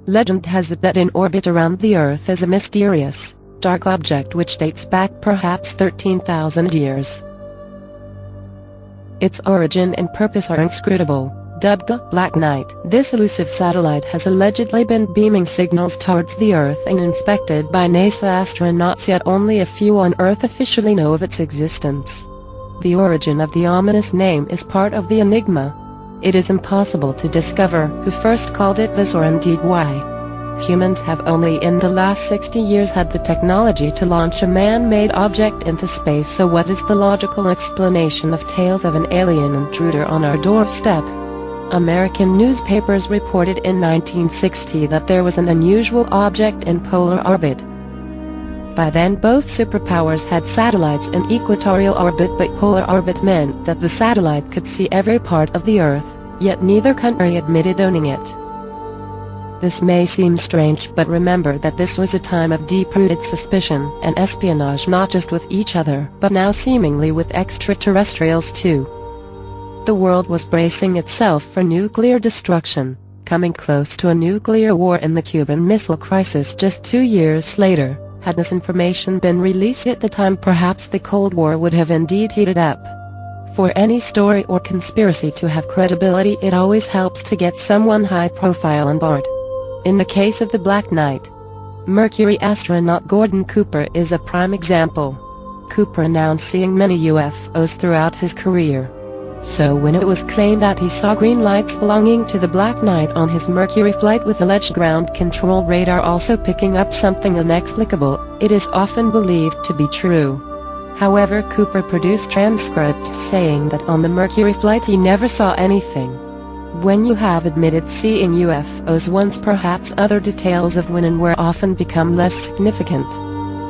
Legend has it that in orbit around the Earth is a mysterious, dark object which dates back perhaps 13,000 years. Its origin and purpose are inscrutable, dubbed the Black Knight. This elusive satellite has allegedly been beaming signals towards the Earth and inspected by NASA astronauts, yet only a few on Earth officially know of its existence. The origin of the ominous name is part of the enigma. It is impossible to discover who first called it this or indeed why. Humans have only in the last 60 years had the technology to launch a man-made object into space, so what is the logical explanation of tales of an alien intruder on our doorstep? American newspapers reported in 1960 that there was an unusual object in polar orbit. By then both superpowers had satellites in equatorial orbit, but polar orbit meant that the satellite could see every part of the Earth, yet neither country admitted owning it. This may seem strange, but remember that this was a time of deep-rooted suspicion and espionage, not just with each other, but now seemingly with extraterrestrials too. The world was bracing itself for nuclear destruction, coming close to a nuclear war in the Cuban Missile Crisis just 2 years later. Had this information been released at the time, perhaps the Cold War would have indeed heated up. For any story or conspiracy to have credibility, it always helps to get someone high profile on board. In the case of the Black Knight, Mercury astronaut Gordon Cooper is a prime example. Cooper announced seeing many UFOs throughout his career. So when it was claimed that he saw green lights belonging to the Black Knight on his Mercury flight with alleged ground control radar also picking up something inexplicable, it is often believed to be true. However, Cooper produced transcripts saying that on the Mercury flight he never saw anything. When you have admitted seeing UFOs once, perhaps other details of when and where often become less significant.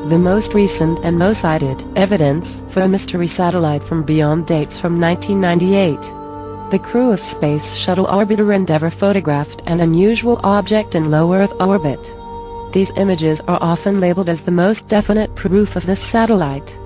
The most recent and most cited evidence for a mystery satellite from beyond dates from 1998. The crew of Space Shuttle Orbiter Endeavour photographed an unusual object in low Earth orbit. These images are often labeled as the most definite proof of this satellite.